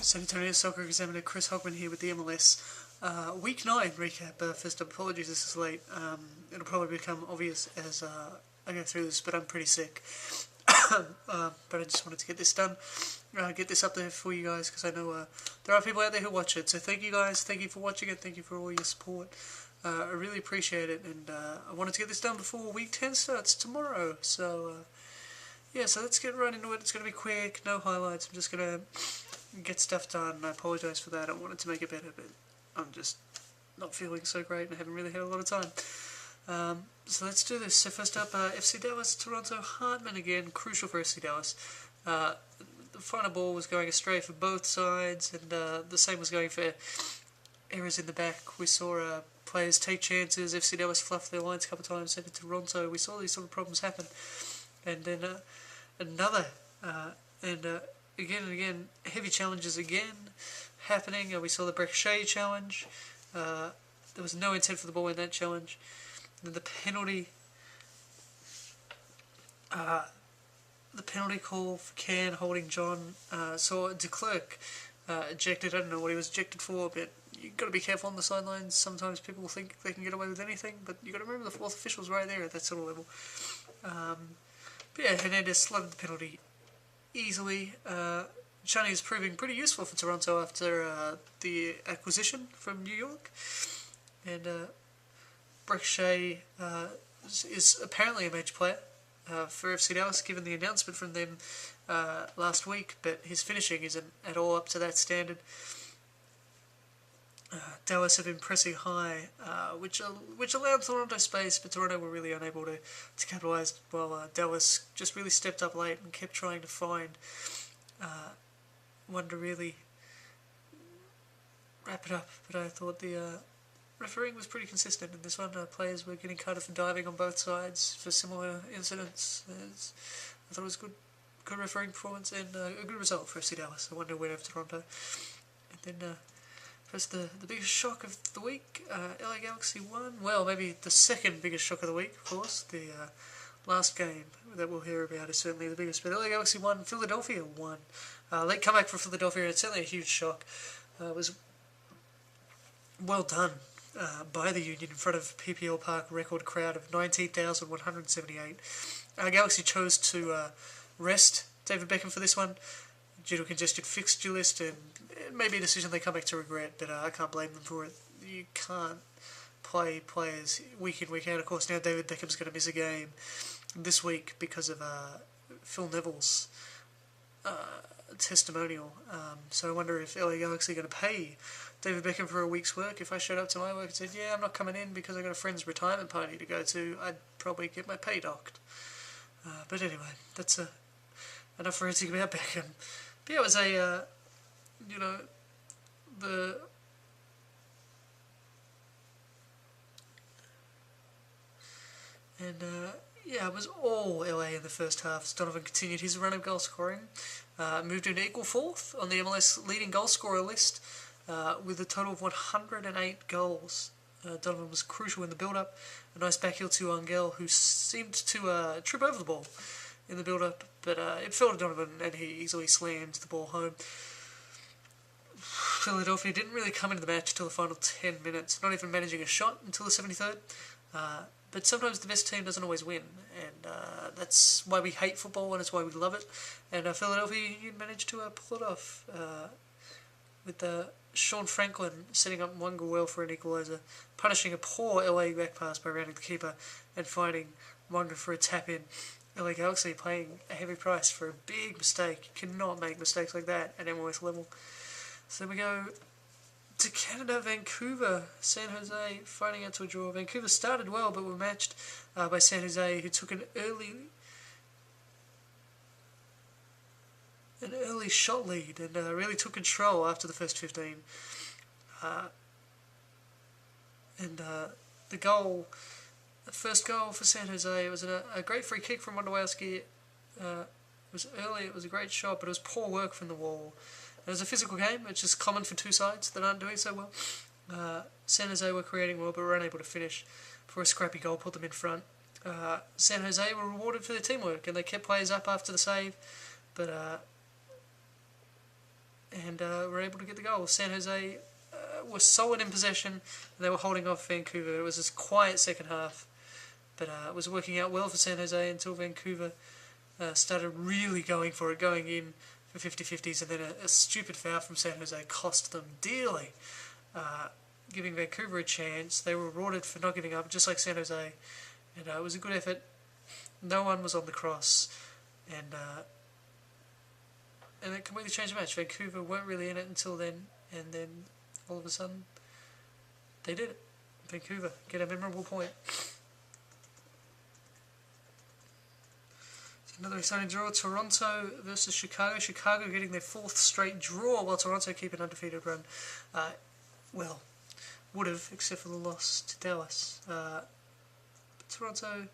San Antonio Soccer Examiner Chris Hockman here with the MLS Week 9 recap. First up, apologies this is late. It'll probably become obvious as I go through this, but I'm pretty sick. But I just wanted to get this done, get this up there for you guys, because I know there are people out there who watch it. So thank you guys, thank you for watching it, thank you for all your support. I really appreciate it, and I wanted to get this done before Week 10 starts tomorrow. So yeah, so let's get right into it. It's going to be quick, no highlights. I'm just going to get stuff done. I apologise for that. I wanted to make it better, but I'm just not feeling so great and I haven't really had a lot of time. So let's do this. So first up, FC Dallas, Toronto, Hockman again. Crucial for FC Dallas. The final ball was going astray for both sides, and the same was going for errors in the back. We saw players take chances. FC Dallas fluffed their lines a couple of times. And in Toronto, we saw these sort of problems happen. And then another, again and again, heavy challenges again happening. We saw the Brechet challenge. There was no intent for the ball in that challenge. And then the penalty call for Can holding John. Saw de Klerk ejected. I don't know what he was ejected for, but you've got to be careful on the sidelines. Sometimes people think they can get away with anything, but you've got to remember the fourth official's right there at that sort of level. But yeah, Hernandez slotted the penalty easily. Chani is proving pretty useful for Toronto after the acquisition from New York. And Brechet is apparently a major player for FC Dallas, given the announcement from them last week, but his finishing isn't at all up to that standard. Dallas have been pressing high, which allowed Toronto space, but Toronto were really unable to capitalise, while Dallas just really stepped up late and kept trying to find one to really wrap it up. But I thought the refereeing was pretty consistent in this one. Players were getting carded for diving on both sides for similar incidents. I thought it was good refereeing performance and a good result for FC Dallas. I wonder win over Toronto. And then first, the biggest shock of the week, LA Galaxy won. Well, maybe the second biggest shock of the week, of course. The last game that we'll hear about is certainly the biggest. But LA Galaxy won, Philadelphia won. Late comeback for Philadelphia, it's certainly a huge shock. It was well done by the Union in front of PPL Park record crowd of 19,178. Galaxy chose to rest David Beckham for this one due to a congested fixture list, and it may be a decision they come back to regret, but I can't blame them for it. You can't play players week in, week out. Of course, now David Beckham's going to miss a game this week because of Phil Neville's testimonial. So I wonder if LA Galaxy are going to pay David Beckham for a week's work. If I showed up to my work and said, yeah, I'm not coming in because I've got a friend's retirement party to go to, I'd probably get my pay docked. But anyway, that's enough ranting about Beckham. But yeah, it was it was all LA in the first half as Donovan continued his run of goal scoring, moved into equal fourth on the MLS leading goal scorer list with a total of 108 goals. Donovan was crucial in the build-up. A nice backheel to Angel, who seemed to trip over the ball in the build-up, but it fell to Donovan and he easily slammed the ball home. Philadelphia didn't really come into the match until the final 10 minutes, not even managing a shot until the 73rd. But sometimes the best team doesn't always win, and that's why we hate football and it's why we love it. And Philadelphia Union managed to pull it off with Sean Franklin setting up Mwanga well for an equaliser, punishing a poor LA back pass by rounding the keeper and finding Mwanga for a tap-in. LA Galaxy paying a heavy price for a big mistake. You cannot make mistakes like that at MLS level. So then we go to Canada, Vancouver, San Jose fighting out to a draw. Vancouver started well, but were matched by San Jose, who took an early shot lead and really took control after the first 15. The first goal for San Jose, it was a great free kick from Wondowski. It was early, it was a great shot, but it was poor work from the wall. It was a physical game, which is common for two sides that aren't doing so well. San Jose were creating well, but were unable to finish for a scrappy goal, put them in front. San Jose were rewarded for their teamwork, and they kept players up after the save, but and were able to get the goal. San Jose were solid in possession, and they were holding off Vancouver. It was a quiet second half, but it was working out well for San Jose until Vancouver started really going for it, going in for 50-50s, and then a stupid foul from San Jose cost them dearly, giving Vancouver a chance. They were rewarded for not giving up, just like San Jose, and it was a good effort. No one was on the cross, and it completely changed the match. Vancouver weren't really in it until then, and then all of a sudden, they did it. Vancouver get a memorable point. Another exciting draw, Toronto versus Chicago. Chicago getting their 4th straight draw, while Toronto keep an undefeated run. Well, would have, except for the loss to Dallas. But Toronto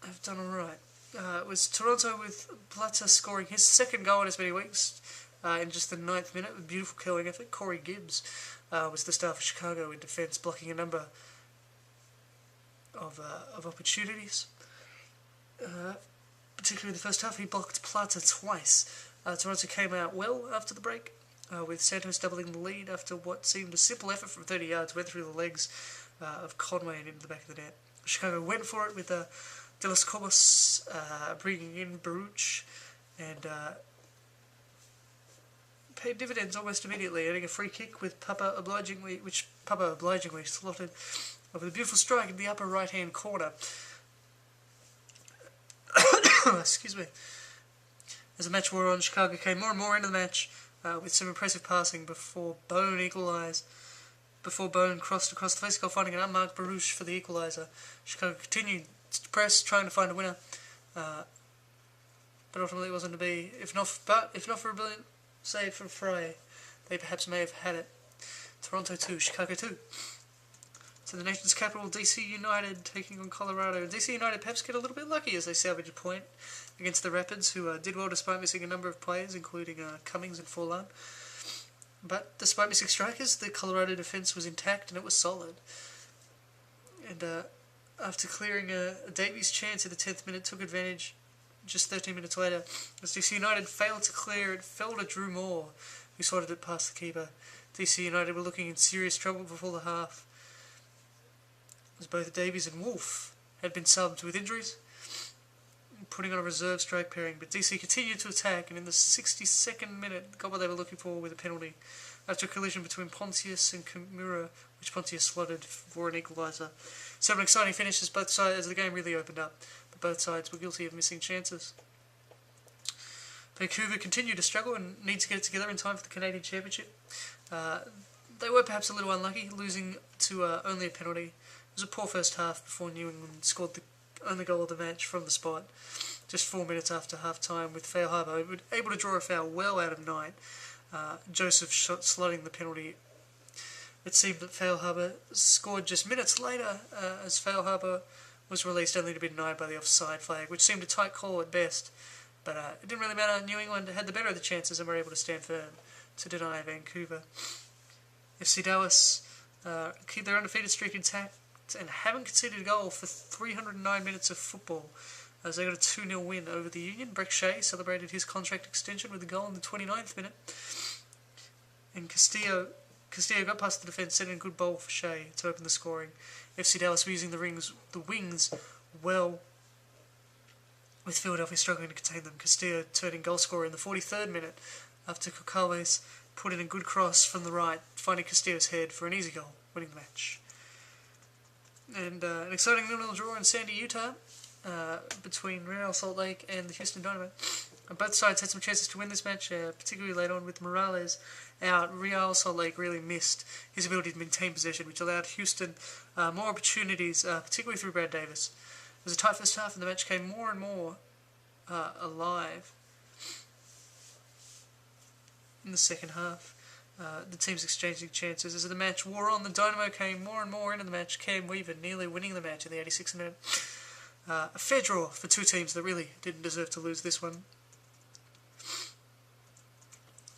have done alright. It was Toronto with Plata scoring his 2nd goal in as many weeks in just the 9th minute with beautiful killing effort. Corey Gibbs was the star for Chicago in defence, blocking a number of opportunities. Particularly in the first half, he blocked Plata twice. Toronto came out well after the break, with Santos doubling the lead after what seemed a simple effort from 30 yards went through the legs of Conway and into the back of the net. Chicago went for it with De Los Cobos bringing in Baruch, and paid dividends almost immediately, earning a free kick with Papa obligingly slotted over the beautiful strike in the upper right-hand corner. Excuse me. As the match wore on, Chicago came more and more into the match with some impressive passing before Bone equalised. Before Bone crossed across the face goal, finding an unmarked Baruch for the equaliser. Chicago continued to press, trying to find a winner, but ultimately it wasn't to be. If not for a brilliant save from Frey, they perhaps may have had it. Toronto 2, Chicago 2. So the nation's capital, DC United taking on Colorado. DC United perhaps get a little bit lucky as they salvage a point against the Rapids, who did well despite missing a number of players, including Cummings and Forlan. But despite missing strikers, the Colorado defence was intact and it was solid. And after clearing a Davies chance in the 10th minute, took advantage just 13 minutes later. As DC United failed to clear, it fell to Drew Moore, who slotted it past the keeper. DC United were looking in serious trouble before the half, as both Davies and Wolf had been subbed with injuries, putting on a reserve strike pairing. But DC continued to attack, and in the 62nd minute got what they were looking for with a penalty after a collision between Pontius and Kimura, which Pontius slotted for an equaliser. So an exciting finish as both sides, as the game really opened up, but both sides were guilty of missing chances. Vancouver continued to struggle and need to get it together in time for the Canadian Championship. They were perhaps a little unlucky, losing to only a penalty. It was a poor first half before New England scored the only goal of the match from the spot, just 4 minutes after half-time, with Fail Harbour able to draw a foul well out of 9. Joseph slotting the penalty. It seemed that Fail Harbour scored just minutes later, as Fail Harbour was released only to be denied by the offside flag, which seemed a tight call at best. But it didn't really matter. New England had the better of the chances and were able to stand firm to deny Vancouver. FC Dallas keep their undefeated streak intact and haven't conceded a goal for 309 minutes of football, as they got a 2-0 win over the Union. Breck Shea celebrated his contract extension with a goal in the 29th minute, and Castillo got past the defence, sending a good ball for Shea to open the scoring. FC Dallas were using the wings well, with Philadelphia struggling to contain them. Castillo turning goal scorer in the 43rd minute after Cocalves put in a good cross from the right, finding Castillo's head for an easy goal, winning the match. And an exciting 0-0 draw in Sandy, Utah, between Real Salt Lake and the Houston Dynamo. Both sides had some chances to win this match, particularly late on with Morales out. Real Salt Lake really missed his ability to maintain possession, which allowed Houston more opportunities, particularly through Brad Davis. It was a tight first half, and the match came more and more alive in the second half. The teams exchanging chances. As the match wore on, the Dynamo came more and more into the match. Cam Weaver nearly winning the match in the 86th minute. A fair draw for two teams that really didn't deserve to lose this one.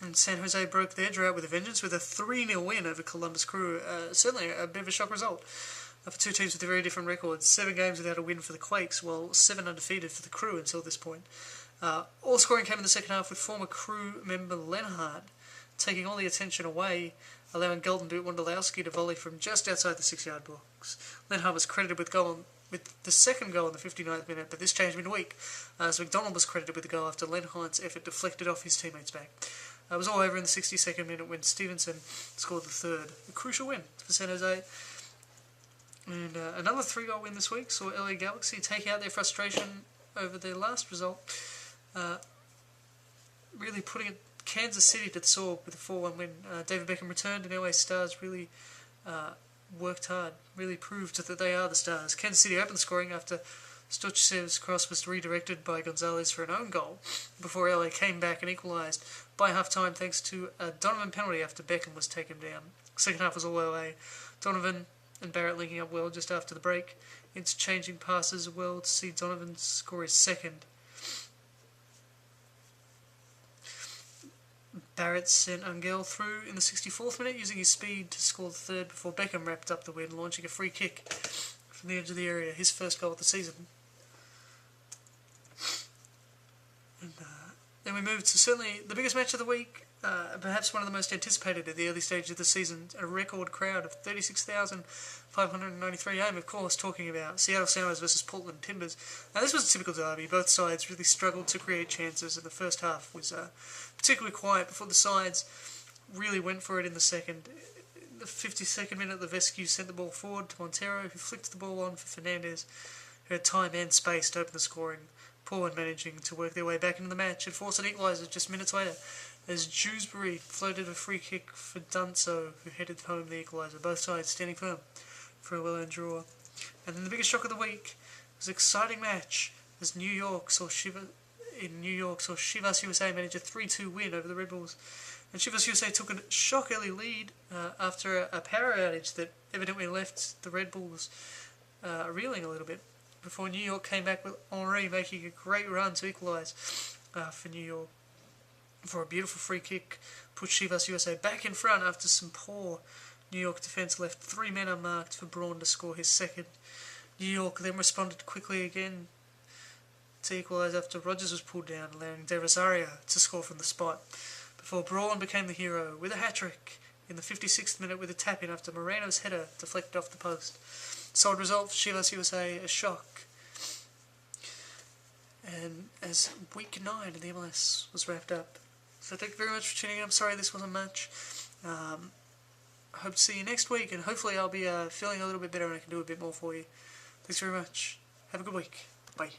And San Jose broke their drought with a vengeance with a 3-0 win over Columbus Crew. Certainly a bit of a shock result for two teams with very different records. 7 games without a win for the Quakes, while 7 undefeated for the Crew until this point. All scoring came in the second half with former crew member Lenhart taking all the attention away, allowing Golden Boot Wondolowski to volley from just outside the 6-yard box. Lenhart was credited with the second goal in the 59th minute, but this changed midweek, as McDonald was credited with the goal after Lenhart's effort deflected off his teammate's back. It was all over in the 62nd minute when Stevenson scored the third. A crucial win for San Jose. And another 3-goal win this week saw LA Galaxy take out their frustration over their last result, really putting Kansas City to the sword with a 4-1 win. David Beckham returned and LA Stars really worked hard, really proved that they are the Stars. Kansas City opened the scoring after Stochev's cross was redirected by Gonzalez for an own goal, before LA came back and equalised by half-time thanks to a Donovan penalty after Beckham was taken down. Second half was all LA. Donovan and Barrett linking up well just after the break, interchanging passes well to see Donovan score his second. Barrett sent Angel through in the 64th minute using his speed to score the third before Beckham wrapped up the win, launching a free kick from the edge of the area, his first goal of the season. And then we moved to certainly the biggest match of the week, perhaps one of the most anticipated at the early stage of the season, a record crowd of 36,593. I'm, of course, talking about Seattle Sounders versus Portland Timbers. Now, this was a typical derby. Both sides really struggled to create chances, and the first half was particularly quiet before the sides really went for it in the second. In the 52nd minute, Levesque sent the ball forward to Montero, who flicked the ball on for Fernandez, who had time and space to open the scoring. Portland managing to work their way back into the match and force an equaliser just minutes later, as Dewsbury floated a free kick for Dunso, who headed home the equaliser. Both sides standing firm for a well-earned draw. And then the biggest shock of the week was an exciting match as New York saw Chivas USA manage a 3-2 win over the Red Bulls. And Chivas USA took a shock early lead after a power outage that evidently left the Red Bulls reeling a little bit, before New York came back with Henry making a great run to equalise for New York. For a beautiful free kick, put Chivas USA back in front after some poor New York defence left 3 men unmarked for Braun to score his second. New York then responded quickly again to equalise after Rogers was pulled down, allowing De Rosario to score from the spot, before Braun became the hero with a hat-trick in the 56th minute with a tap-in after Moreno's header deflected off the post. Solid result for Chivas USA, a shock. And as week 9 of the MLS was wrapped up. So thank you very much for tuning in. I'm sorry this wasn't much. I hope to see you next week, and hopefully I'll be feeling a little bit better and I can do a bit more for you. Thanks very much. Have a good week. Bye.